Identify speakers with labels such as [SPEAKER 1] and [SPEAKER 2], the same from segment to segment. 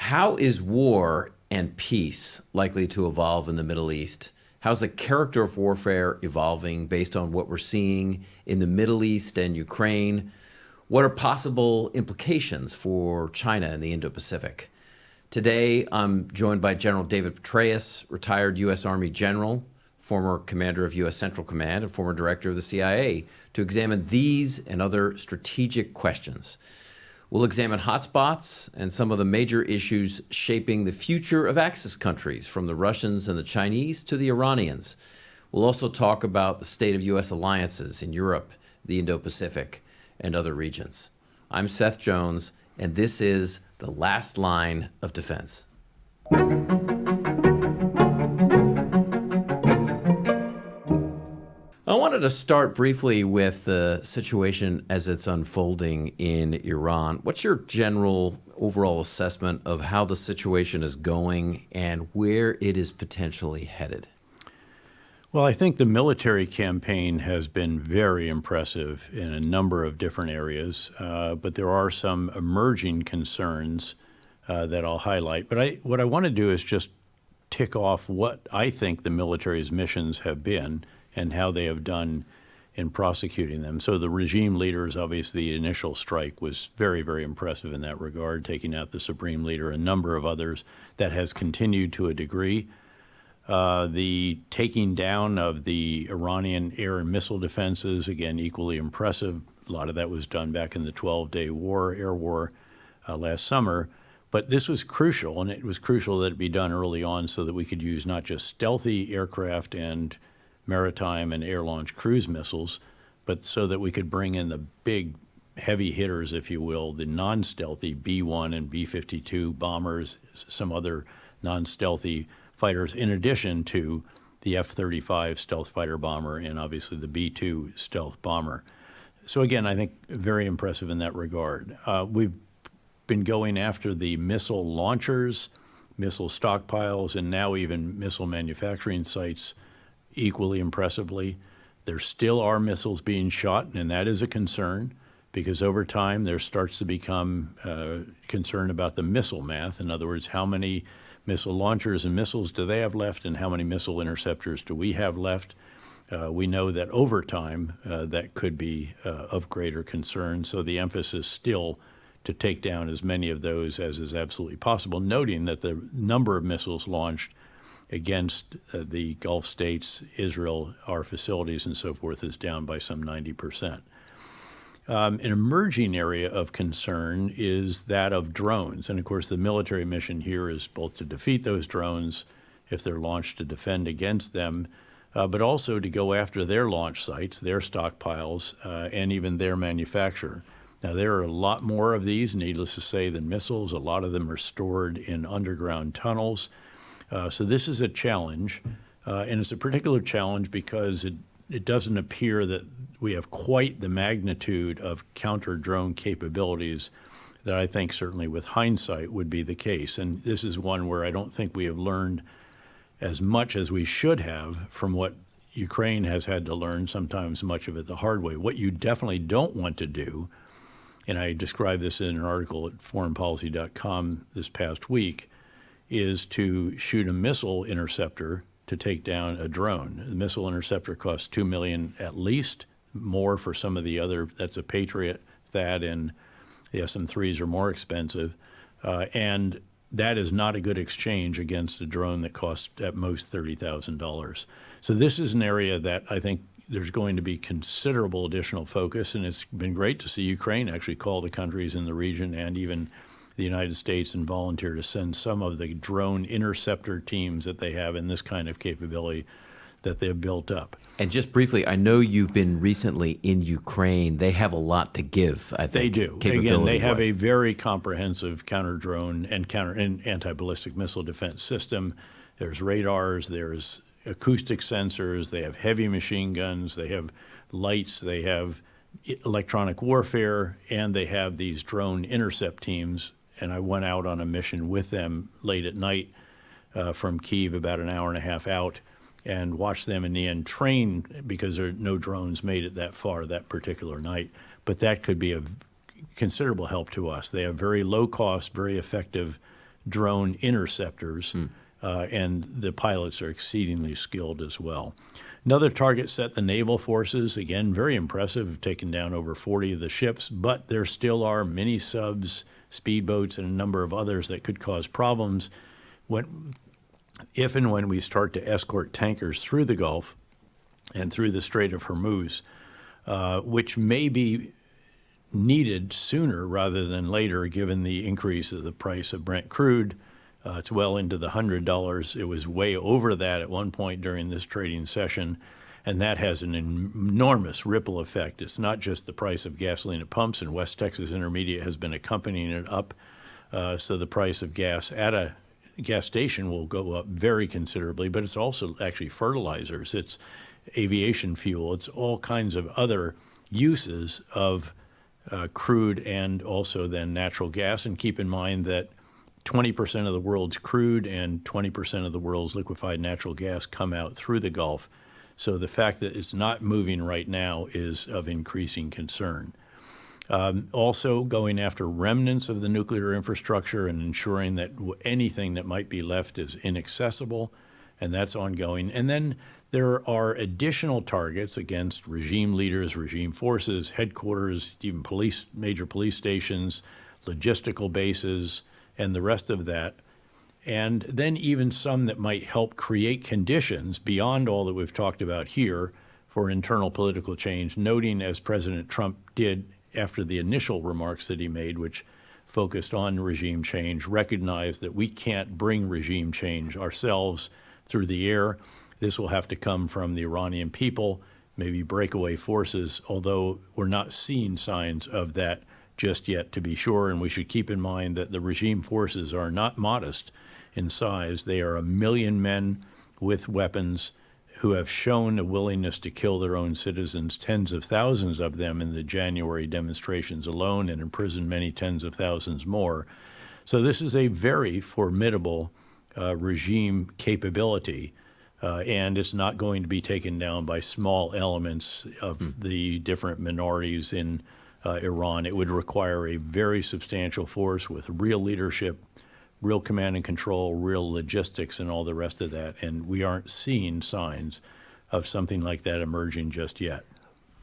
[SPEAKER 1] How is war and peace likely to evolve in the Middle East? How's the character of warfare evolving based on what we're seeing in the Middle East and Ukraine? What are possible implications for China and the Indo-Pacific? Today, I'm joined by General David Petraeus, retired U.S. Army general, former commander of U.S. Central Command, and former director of the CIA, to examine these and other strategic questions. We'll examine hotspots and some of the major issues shaping the future of Axis countries, from the Russians and the Chinese to the Iranians. We'll also talk about the state of U.S. alliances in Europe, the Indo-Pacific, and other regions. I'm Seth Jones, and this is The Last Line of Defense. I wanted to start briefly with the situation as it's unfolding in Iran. What's your general overall assessment of how the situation is going and where it is potentially headed?
[SPEAKER 2] Well, I think the military campaign has been very impressive in a number of different areas, but there are some emerging concerns that I'll highlight. But what I want to do is just tick off what I think the military's missions have been and how they have done in prosecuting them. So the regime leaders, obviously, the initial strike was very, very impressive in that regard, taking out the supreme leader, a number of others. That has continued to a degree. The taking down of the Iranian air and missile defenses, again, equally impressive. A lot of that was done back in the 12-day war, air war, last summer. But this was crucial, and it was crucial that it be done early on so that we could use not just stealthy aircraft and maritime and air-launched cruise missiles, but so that we could bring in the big heavy hitters, if you will, the non-stealthy B-1 and B-52 bombers, some other non-stealthy fighters, in addition to the F-35 stealth fighter bomber and obviously the B-2 stealth bomber. So again, I think very impressive in that regard. We've been going after the missile launchers, missile stockpiles, and now even missile manufacturing sites equally impressively. There still are missiles being shot, and that is a concern because over time there starts to become concern about the missile math. In other words, how many missile launchers and missiles do they have left, and how many missile interceptors do we have left? We know that over time that could be of greater concern, so the emphasis still to take down as many of those as is absolutely possible, noting that the number of missiles launched against the Gulf States, Israel, our facilities and so forth is down by some 90%. An emerging area of concern is that of drones. And of course, the military mission here is both to defeat those drones if they're launched, to defend against them, but also to go after their launch sites, their stockpiles, and even their manufacture. Now, there are a lot more of these, needless to say, than missiles. A lot of them are stored in underground tunnels. So this is a challenge, and it's a particular challenge because it doesn't appear that we have quite the magnitude of counter-drone capabilities that I think certainly with hindsight would be the case. And this is one where I don't think we have learned as much as we should have from what Ukraine has had to learn, sometimes much of it the hard way. What you definitely don't want to do, and I described this in an article at foreignpolicy.com this past week, is to shoot a missile interceptor to take down a drone. The missile interceptor costs $2 million at least, more for some of the other. That's a Patriot, THAAD, and the SM-3s are more expensive. And that is not a good exchange against a drone that costs at most $30,000. So this is an area that I think there's going to be considerable additional focus, and it's been great to see Ukraine actually call the countries in the region and even the United States and volunteer to send some of the drone interceptor teams that they have in this kind of capability that they've built up.
[SPEAKER 1] And just briefly, I know you've been recently in Ukraine. They have a lot to give, I think.
[SPEAKER 2] They do. Again, they have a very comprehensive counter-drone and anti-ballistic missile defense system. There's radars, there's acoustic sensors, they have heavy machine guns, they have lights, they have electronic warfare, and they have these drone intercept teams. And I went out on a mission with them late at night from Kyiv, about an hour and a half out, and watched them in the end train because no drones made it that far that particular night. But that could be of considerable help to us. They have very low cost, very effective drone interceptors, and the pilots are exceedingly skilled as well. Another target set, the naval forces, again, very impressive, taken down over 40 of the ships, but there still are mini subs, speedboats, and a number of others that could cause problems if and when we start to escort tankers through the Gulf and through the Strait of Hormuz, which may be needed sooner rather than later, given the increase of the price of Brent crude. It's well into the $100. It was way over that at one point during this trading session, and that has an enormous ripple effect. It's not just the price of gasoline at pumps, and West Texas Intermediate has been accompanying it up, so the price of gas at a gas station will go up very considerably, but it's also actually fertilizers, it's aviation fuel, it's all kinds of other uses of crude and also then natural gas. And keep in mind that 20% of the world's crude and 20% of the world's liquefied natural gas come out through the Gulf. So the fact that it's not moving right now is of increasing concern. Also going after remnants of the nuclear infrastructure and ensuring that anything that might be left is inaccessible, and that's ongoing. And then there are additional targets against regime leaders, regime forces, headquarters, even major police stations, logistical bases, and the rest of that. And then even some that might help create conditions beyond all that we've talked about here for internal political change, noting, as President Trump did after the initial remarks that he made, which focused on regime change, recognized that we can't bring regime change ourselves through the air. This will have to come from the Iranian people, maybe breakaway forces, although we're not seeing signs of that just yet, to be sure. And we should keep in mind that the regime forces are not modest in size. They are 1 million men with weapons who have shown a willingness to kill their own citizens, tens of thousands of them in the January demonstrations alone, and imprisoned many tens of thousands more. So this is a very formidable regime capability, and it's not going to be taken down by small elements of the different minorities in Iran. It would require a very substantial force with real leadership, real command and control, real logistics, and all the rest of that. And we aren't seeing signs of something like that emerging just yet.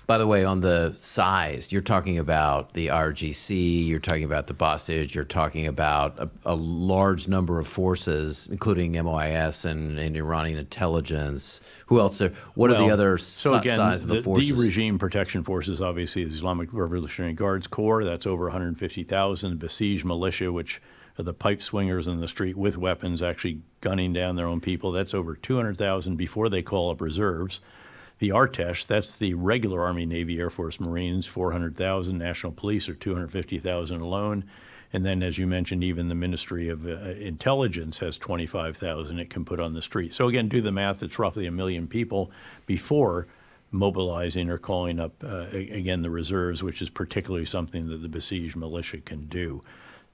[SPEAKER 1] By the way, on the size, you're talking about the RGC, you're talking about the Bostage, you're talking about a large number of forces, including MOIS and Iranian intelligence. Who else? What are the other size of the forces?
[SPEAKER 2] The regime protection forces, obviously, the Islamic Revolutionary Guards Corps, that's over 150,000. Besieged militia, which are the pipe swingers in the street with weapons actually gunning down their own people, that's over 200,000 before they call up reserves. The Artesh, that's the regular Army, Navy, Air Force, Marines, 400,000. National Police are 250,000 alone. And then, as you mentioned, even the Ministry of Intelligence has 25,000 it can put on the street. So again, do the math, it's roughly 1 million people before mobilizing or calling up, again, the reserves, which is particularly something that the besieged militia can do.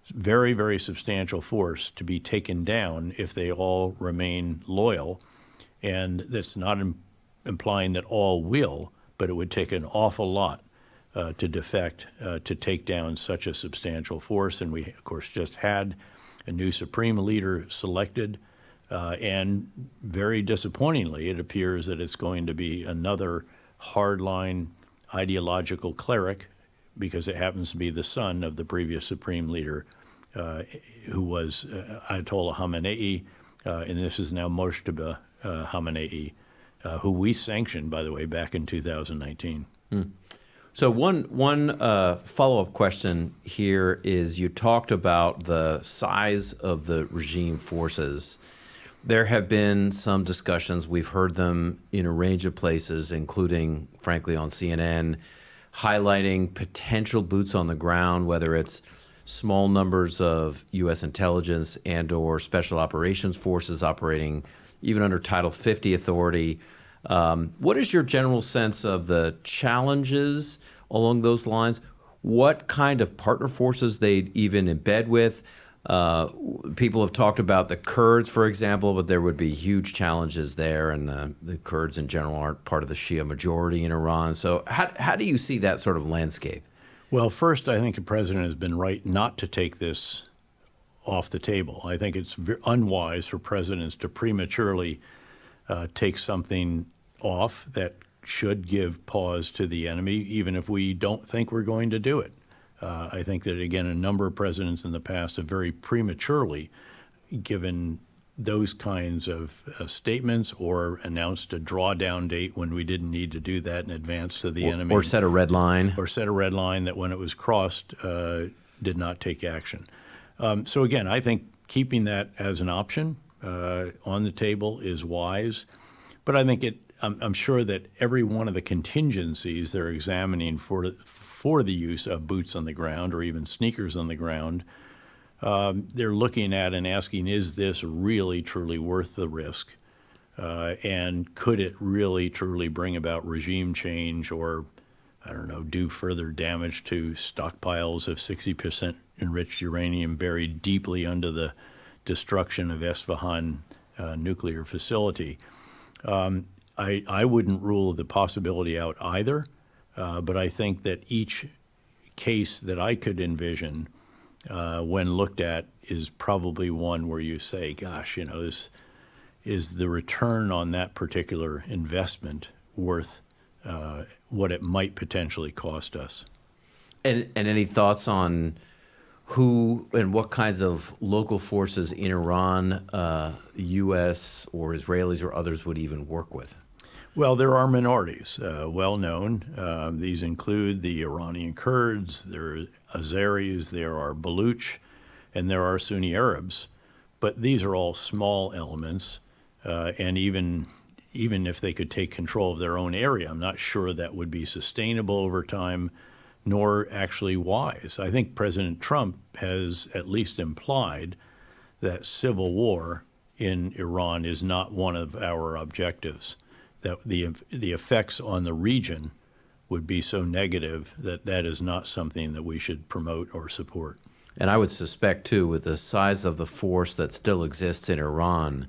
[SPEAKER 2] Very, very substantial force to be taken down if they all remain loyal. And that's not implying that all will, but it would take an awful lot to defect, to take down such a substantial force. And we, of course, just had a new supreme leader selected. And very disappointingly, it appears that it's going to be another hardline ideological cleric, because it happens to be the son of the previous supreme leader, who was Ayatollah Khamenei, and this is now Mojtaba Khamenei, who we sanctioned, by the way, back in 2019.
[SPEAKER 1] So one follow-up question here is, you talked about the size of the regime forces. There have been some discussions, we've heard them in a range of places, including, frankly, on CNN, highlighting potential boots on the ground, whether it's small numbers of U.S. intelligence and or special operations forces operating even under Title 50 authority. What is your general sense of the challenges along those lines? What kind of partner forces they'd even embed with? People have talked about the Kurds, for example, but there would be huge challenges there, and the Kurds in general aren't part of the Shia majority in Iran. So how do you see that sort of landscape?
[SPEAKER 2] Well, first, I think the president has been right not to take this off the table. I think it's unwise for presidents to prematurely take something off that should give pause to the enemy, even if we don't think we're going to do it. I think that, again, a number of presidents in the past have very prematurely given those kinds of statements or announced a drawdown date when we didn't need to do that in advance to the enemy.
[SPEAKER 1] Or set a red line.
[SPEAKER 2] Or set a red line that when it was crossed did not take action. So again, I think keeping that as an option on the table is wise. But I think I'm sure that every one of the contingencies they're examining for the use of boots on the ground or even sneakers on the ground, they're looking at and asking, is this really, truly worth the risk? And could it really, truly bring about regime change or, I don't know, do further damage to stockpiles of 60% enriched uranium buried deeply under the destruction of Esfahan nuclear facility? I wouldn't rule the possibility out either, but I think that each case that I could envision when looked at is probably one where you say, gosh, is the return on that particular investment worth what it might potentially cost us?
[SPEAKER 1] And any thoughts on who and what kinds of local forces in Iran, U.S. or Israelis or others would even work with?
[SPEAKER 2] Well, there are minorities, well known. These include the Iranian Kurds, there are Azeris, there are Baluch, and there are Sunni Arabs. But these are all small elements, and even if they could take control of their own area, I'm not sure that would be sustainable over time, nor actually wise. I think President Trump has at least implied that civil war in Iran is not one of our objectives, that the effects on the region would be so negative that that is not something that we should promote or support.
[SPEAKER 1] And I would suspect, too, with the size of the force that still exists in Iran,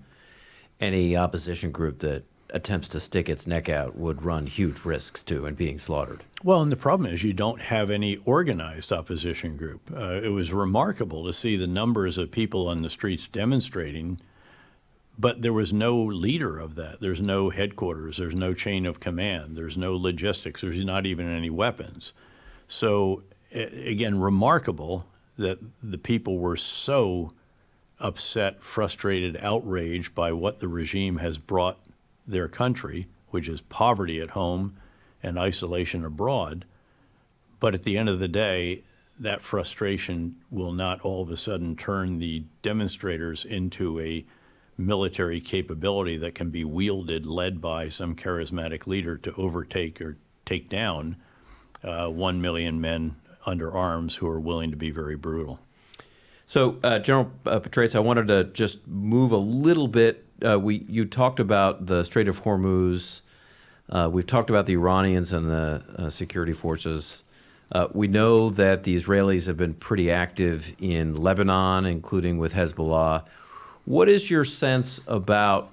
[SPEAKER 1] any opposition group that attempts to stick its neck out would run huge risks, too, in being slaughtered.
[SPEAKER 2] Well, and the problem is you don't have any organized opposition group. It was remarkable to see the numbers of people on the streets demonstrating, but there was no leader of that. There's no headquarters. There's no chain of command. There's no logistics. There's not even any weapons. So, again, remarkable that the people were so upset, frustrated, outraged by what the regime has brought their country, which is poverty at home and isolation abroad. But at the end of the day, that frustration will not all of a sudden turn the demonstrators into a military capability that can be wielded, led by some charismatic leader to overtake or take down 1 million men under arms who are willing to be very brutal.
[SPEAKER 1] So, General Petraeus, I wanted to just move a little bit. You talked about the Strait of Hormuz. We've talked about the Iranians and the security forces. We know that the Israelis have been pretty active in Lebanon, including with Hezbollah. What is your sense about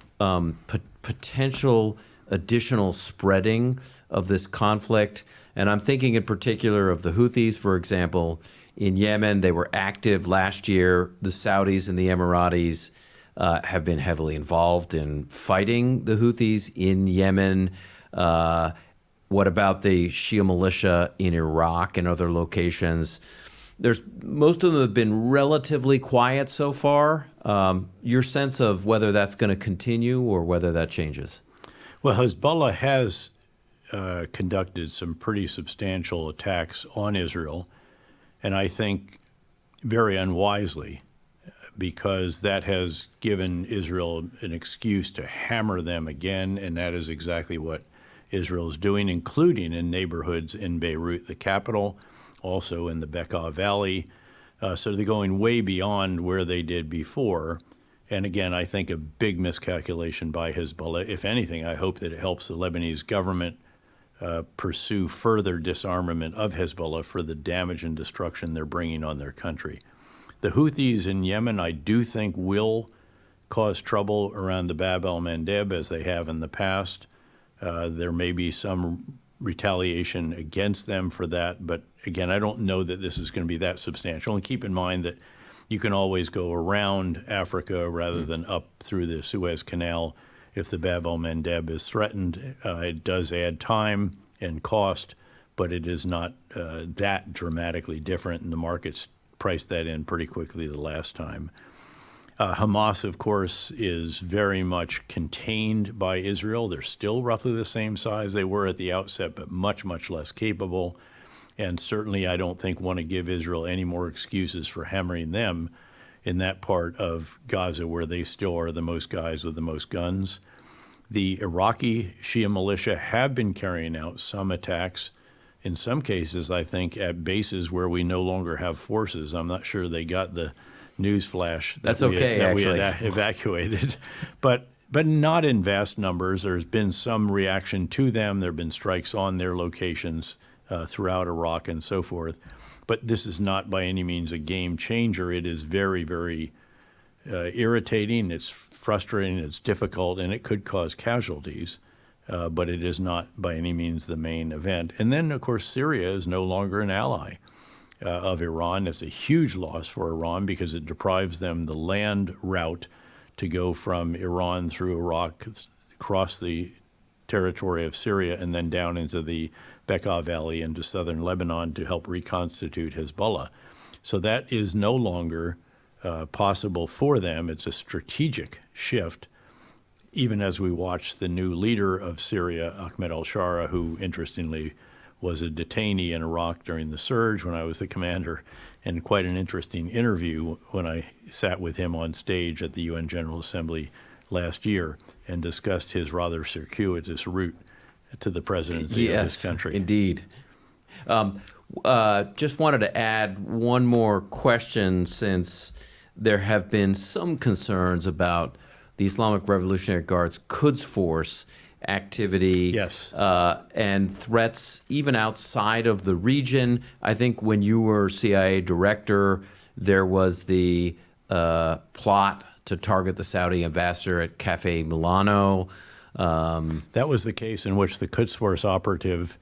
[SPEAKER 1] potential additional spreading of this conflict? And I'm thinking in particular of the Houthis, for example. In Yemen, they were active last year. The Saudis and the Emiratis have been heavily involved in fighting the Houthis in Yemen. What about the Shia militia in Iraq and other locations? Most of them have been relatively quiet so far. Your sense of whether that's going to continue or whether that changes?
[SPEAKER 2] Well, Hezbollah has conducted some pretty substantial attacks on Israel, and I think very unwisely, because that has given Israel an excuse to hammer them again, and that is exactly what Israel is doing, including in neighborhoods in Beirut, the capital, also in the Bekaa Valley. So they're going way beyond where they did before. And again, I think a big miscalculation by Hezbollah. If anything, I hope that it helps the Lebanese government pursue further disarmament of Hezbollah for the damage and destruction they're bringing on their country. The Houthis in Yemen, I do think, will cause trouble around the Bab el-Mandeb, as they have in the past. There may be some retaliation against them for that, but again, I don't know that this is going to be that substantial. And keep in mind that You can always go around Africa rather than up through the Suez Canal if the Bab el-Mandeb is threatened. It does add time and cost, but it is not that dramatically different, and the markets priced that in pretty quickly the last time. Hamas, of course, is very much contained by Israel. They're still roughly the same size they were at the outset, but much, much less capable. And certainly I don't think want to give Israel any more excuses for hammering them in that part of Gaza where they still are the most guys with the most guns. The Iraqi Shia militia have been carrying out some attacks, in some cases, I think, at bases where we no longer have forces. I'm not sure they got the news flash that we had evacuated, but not in vast numbers. There's been some reaction to them. There have been strikes on their locations throughout Iraq and so forth. But this is not by any means a game changer. It is very, very irritating. It's frustrating. It's difficult, and it could cause casualties. But it is not by any means the main event. And then, of course, Syria is no longer an ally of Iran. It's a huge loss for Iran because it deprives them the land route to go from Iran through Iraq, across the territory of Syria, and then down into the Bekaa Valley into southern Lebanon to help reconstitute Hezbollah. So that is no longer possible for them. It's a strategic shift, even as we watch the new leader of Syria, Ahmed al-Shara, who, interestingly, was a detainee in Iraq during the surge when I was the commander, and quite an interesting interview when I sat with him on stage at the UN General Assembly last year and discussed his rather circuitous route to the presidency of this country.
[SPEAKER 1] Indeed. Just wanted to add one more question, since there have been some concerns about the Islamic Revolutionary Guard's Quds Force activity,
[SPEAKER 2] yes,
[SPEAKER 1] and threats even outside of the region. I think when you were CIA director, there was the plot to target the Saudi ambassador at Cafe Milano.
[SPEAKER 2] That was the case in which the Quds Force operative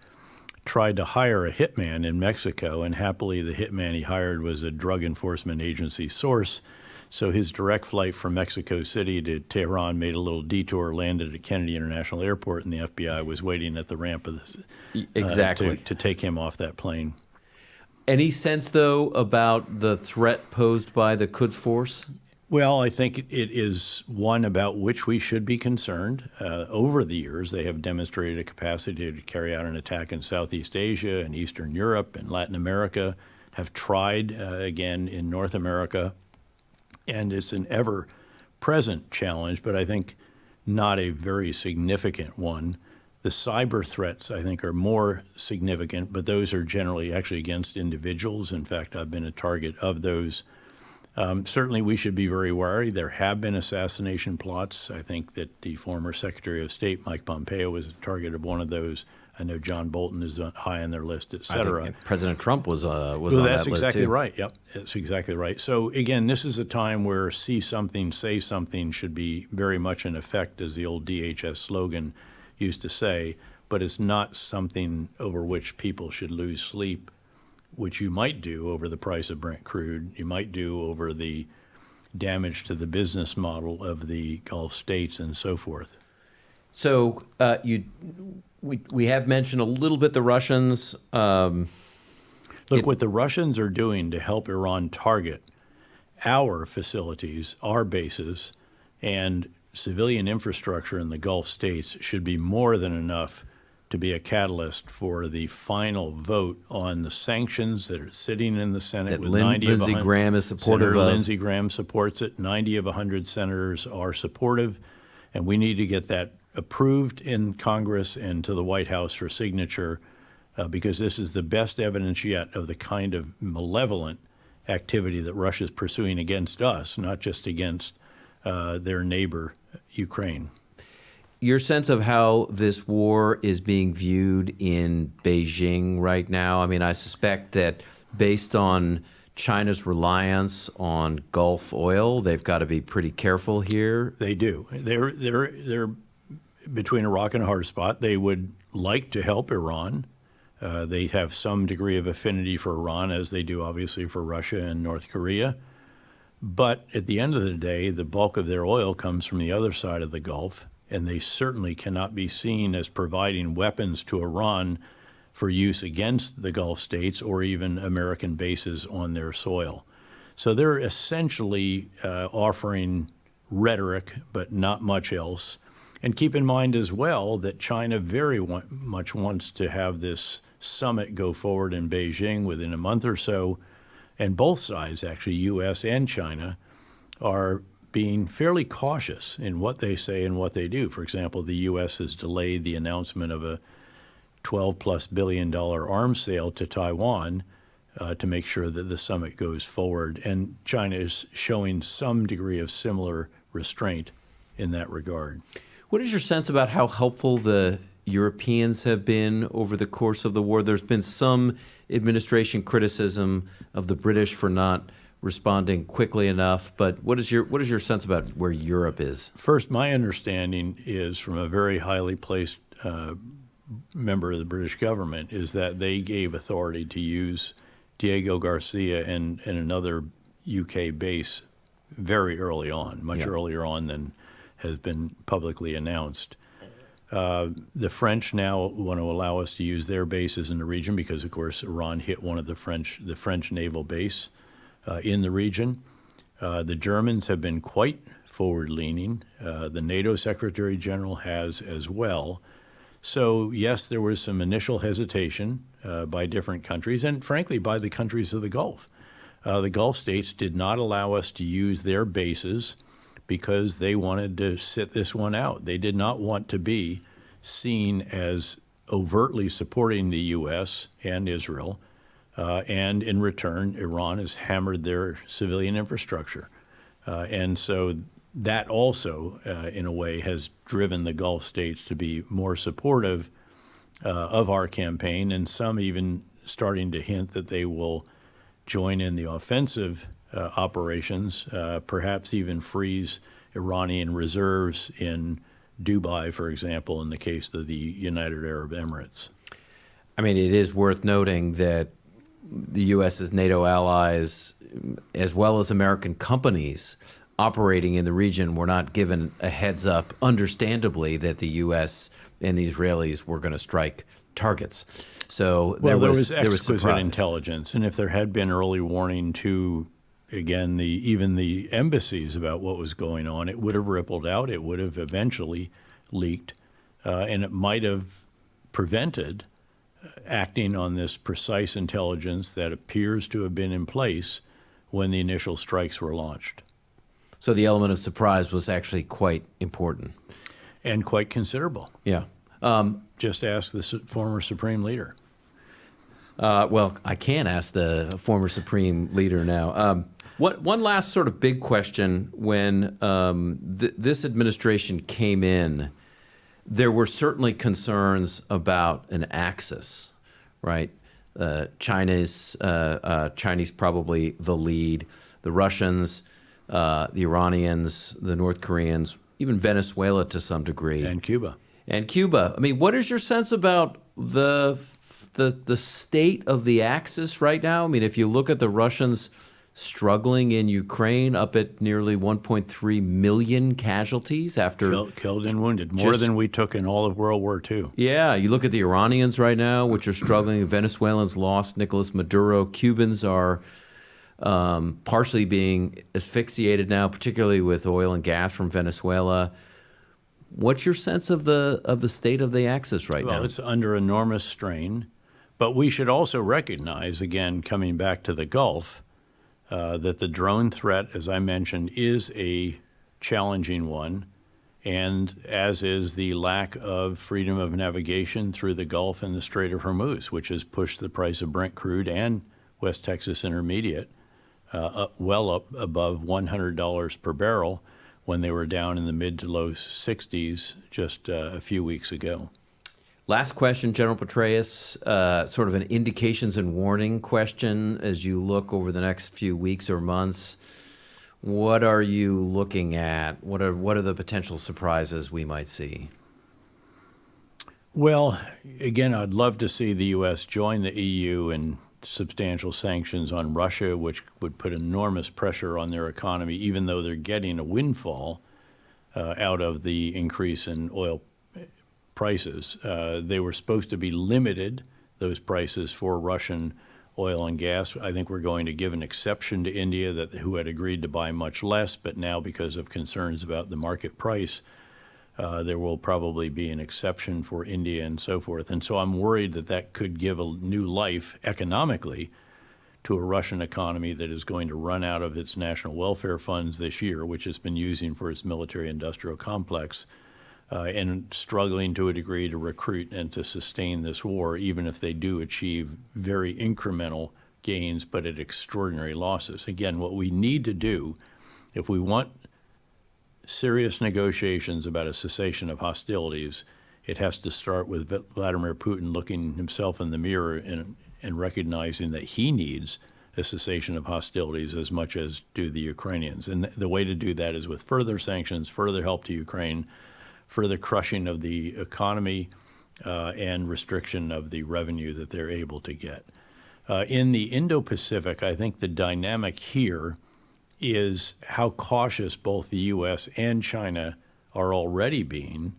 [SPEAKER 2] tried to hire a hitman in Mexico, and happily the hitman he hired was a drug enforcement agency source. So his direct flight from Mexico City to Tehran made a little detour, landed at Kennedy International Airport, and the FBI was waiting at the ramp of to take him off that plane.
[SPEAKER 1] Any sense, though, about the threat posed by the Quds Force?
[SPEAKER 2] Well, I think it is one about which we should be concerned. Over the years, they have demonstrated a capacity to carry out an attack in Southeast Asia and Eastern Europe and Latin America, have tried again in North America. And it's an ever-present challenge, but I think not a very significant one. The cyber threats, I think, are more significant, but those are generally actually against individuals. In fact, I've been a target of those. Certainly, we should be very wary. There have been assassination plots. I think that the former Secretary of State, Mike Pompeo, was a target of one of those. I know John Bolton is high on their list, et cetera.
[SPEAKER 1] I think President Trump was on that list,
[SPEAKER 2] that's exactly right. Yep, that's exactly right. So, again, this is a time where see something, say something should be very much in effect, as the old DHS slogan used to say, but it's not something over which people should lose sleep, which you might do over the price of Brent crude. You might do over the damage to the business model of the Gulf states and so forth.
[SPEAKER 1] So we have mentioned a little bit the Russians.
[SPEAKER 2] What the Russians are doing to help Iran target our facilities, our bases, and civilian infrastructure in the Gulf states should be more than enough to be a catalyst for the final vote on the sanctions that are sitting in the Senate.
[SPEAKER 1] That Lindsey Graham is supportive of.
[SPEAKER 2] Senator Lindsey Graham supports it. 90 of 100 senators are supportive, and we need to get that approved in Congress and to the White House for signature, because this is the best evidence yet of the kind of malevolent activity that Russia is pursuing against us, not just against their neighbor, Ukraine.
[SPEAKER 1] Your sense of how this war is being viewed in Beijing right now? I mean, I suspect that based on China's reliance on Gulf oil, they've got to be pretty careful here.
[SPEAKER 2] They do. They're between a rock and a hard spot. They would like to help Iran. They have some degree of affinity for Iran, as they do obviously for Russia and North Korea. But at the end of the day, the bulk of their oil comes from the other side of the Gulf, and they certainly cannot be seen as providing weapons to Iran for use against the Gulf states or even American bases on their soil. So they're essentially offering rhetoric, but not much else. And keep in mind as well that China very much wants to have this summit go forward in Beijing within a month or so. And both sides, actually, U.S. and China, are being fairly cautious in what they say and what they do. For example, the U.S. has delayed the announcement of a $12+ billion arms sale to Taiwan to make sure that the summit goes forward. And China is showing some degree of similar restraint in that regard.
[SPEAKER 1] What is your sense about how helpful the Europeans have been over the course of the war? There's been some administration criticism of the British for not responding quickly enough, but what is your sense about where Europe is?
[SPEAKER 2] First, my understanding is from a very highly placed member of the British government is that they gave authority to use Diego Garcia and another UK base very early on, much earlier on than has been publicly announced. The French now want to allow us to use their bases in the region because, of course, Iran hit one of the French naval base in the region. The Germans have been quite forward-leaning. The NATO Secretary General has as well. So, yes, there was some initial hesitation by different countries and, frankly, by the countries of the Gulf. The Gulf states did not allow us to use their bases because they wanted to sit this one out. They did not want to be seen as overtly supporting the U.S. and Israel, and in return, Iran has hammered their civilian infrastructure. And so that also, in a way, has driven the Gulf states to be more supportive of our campaign, and some even starting to hint that they will join in the offensive operations, perhaps even freeze Iranian reserves in Dubai, for example, in the case of the United Arab Emirates.
[SPEAKER 1] I mean, it is worth noting that the U.S.'s NATO allies, as well as American companies operating in the region, were not given a heads up, understandably, that the U.S. and the Israelis were going to strike targets. So there was
[SPEAKER 2] exquisite intelligence, and if there had been early warning to, again, even the embassies about what was going on, it would have rippled out. It would have eventually leaked, and it might have prevented acting on this precise intelligence that appears to have been in place when the initial strikes were launched.
[SPEAKER 1] So the element of surprise was actually quite important.
[SPEAKER 2] And quite considerable.
[SPEAKER 1] Yeah.
[SPEAKER 2] Just ask the former Supreme Leader.
[SPEAKER 1] Well, I can ask the former Supreme Leader now. One last sort of big question. When this administration came in, there were certainly concerns about an axis, right? Chinese probably the lead, the Russians, the Iranians, the North Koreans, even Venezuela to some degree.
[SPEAKER 2] And Cuba.
[SPEAKER 1] I mean, what is your sense about the state of the axis right now? I mean, if you look at the Russians struggling in Ukraine, up at nearly 1.3 million casualties after
[SPEAKER 2] killed and wounded, more than we took in all of World War II.
[SPEAKER 1] Yeah, you look at the Iranians right now, which are struggling. Venezuelans lost Nicolas Maduro. Cubans are partially being asphyxiated now, particularly with oil and gas from Venezuela. What's your sense of the state of the axis right now?
[SPEAKER 2] Well, it's under enormous strain, but we should also recognize, again, coming back to the Gulf, that the drone threat, as I mentioned, is a challenging one, and as is the lack of freedom of navigation through the Gulf and the Strait of Hormuz, which has pushed the price of Brent crude and West Texas Intermediate well up above $100 per barrel when they were down in the mid to low 60s just a few weeks ago.
[SPEAKER 1] Last question, General Petraeus, sort of an indications and warning question as you look over the next few weeks or months. What are you looking at? What are the potential surprises we might see?
[SPEAKER 2] Well, again, I'd love to see the U.S. join the EU and substantial sanctions on Russia, which would put enormous pressure on their economy, even though they're getting a windfall out of the increase in oil prices. They were supposed to be limited, those prices, for Russian oil and gas. I think we're going to give an exception to India, who had agreed to buy much less, but now because of concerns about the market price, there will probably be an exception for India and so forth. And so I'm worried that could give a new life economically to a Russian economy that is going to run out of its national welfare funds this year, which it's been using for its military-industrial complex, and struggling to a degree to recruit and to sustain this war, even if they do achieve very incremental gains, but at extraordinary losses. Again, what we need to do, if we want serious negotiations about a cessation of hostilities, it has to start with Vladimir Putin looking himself in the mirror and recognizing that he needs a cessation of hostilities as much as do the Ukrainians. And the way to do that is with further sanctions, further help to Ukraine, further crushing of the economy, and restriction of the revenue that they're able to get. In the Indo-Pacific, I think the dynamic here is how cautious both the U.S. and China are already being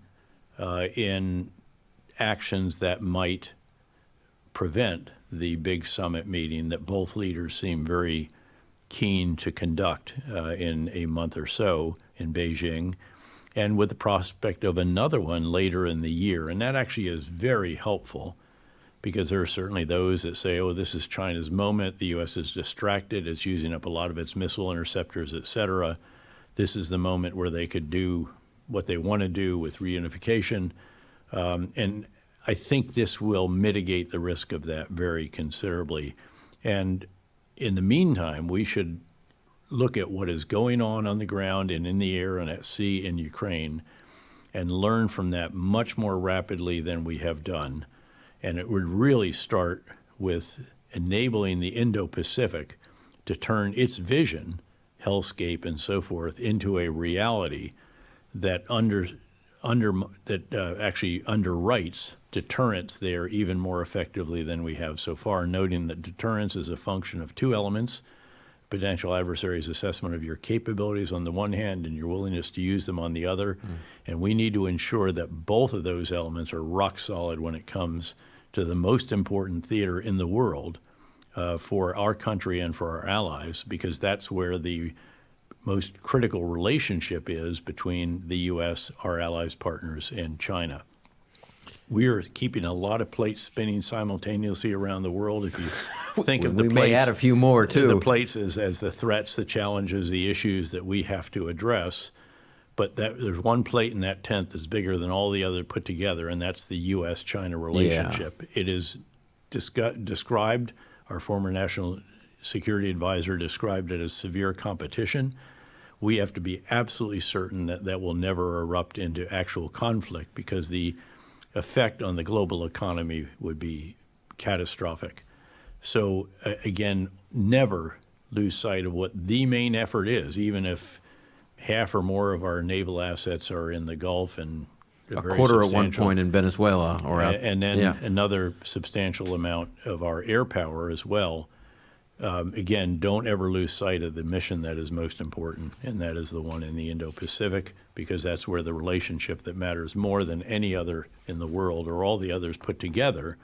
[SPEAKER 2] in actions that might prevent the big summit meeting that both leaders seem very keen to conduct in a month or so in Beijing, and with the prospect of another one later in the year. And that actually is very helpful, because there are certainly those that say, oh, this is China's moment. The U.S. is distracted. It's using up a lot of its missile interceptors, et cetera. This is the moment where they could do what they want to do with reunification. And I think this will mitigate the risk of that very considerably. And in the meantime, we should look at what is going on the ground and in the air and at sea in Ukraine and learn from that much more rapidly than we have done. And it would really start with enabling the Indo-Pacific to turn its vision, hellscape and so forth, into a reality that actually underwrites deterrence there even more effectively than we have so far, noting that deterrence is a function of two elements: potential adversaries' assessment of your capabilities on the one hand and your willingness to use them on the other. And we need to ensure that both of those elements are rock solid when it comes to the most important theater in the world for our country and for our allies, because that's where the most critical relationship is between the U.S., our allies, partners, and China. We are keeping a lot of plates spinning simultaneously around the world. If you think of the plates,
[SPEAKER 1] we may add a few more too.
[SPEAKER 2] The plates as the threats, the challenges, the issues that we have to address. But there's one plate in that tent that's bigger than all the other put together, and that's the U.S.-China relationship. Yeah. It is described, our former national security advisor described it as severe competition. We have to be absolutely certain that that will never erupt into actual conflict, because the effect on the global economy would be catastrophic. So again, never lose sight of what the main effort is, even if half or more of our naval assets are in the Gulf and
[SPEAKER 1] a quarter at one point in Venezuela,
[SPEAKER 2] and then another substantial amount of our air power as well. Again, don't ever lose sight of the mission that is most important, and that is the one in the Indo-Pacific, because that's where the relationship that matters more than any other in the world, or all the others put together,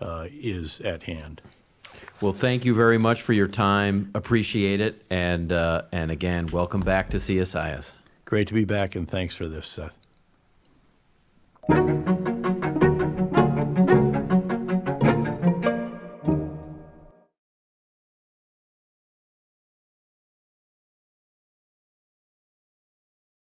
[SPEAKER 2] is at hand.
[SPEAKER 1] Well, thank you very much for your time. Appreciate it. And again, welcome back to CSIS.
[SPEAKER 2] Great to be back, and thanks for this, Seth.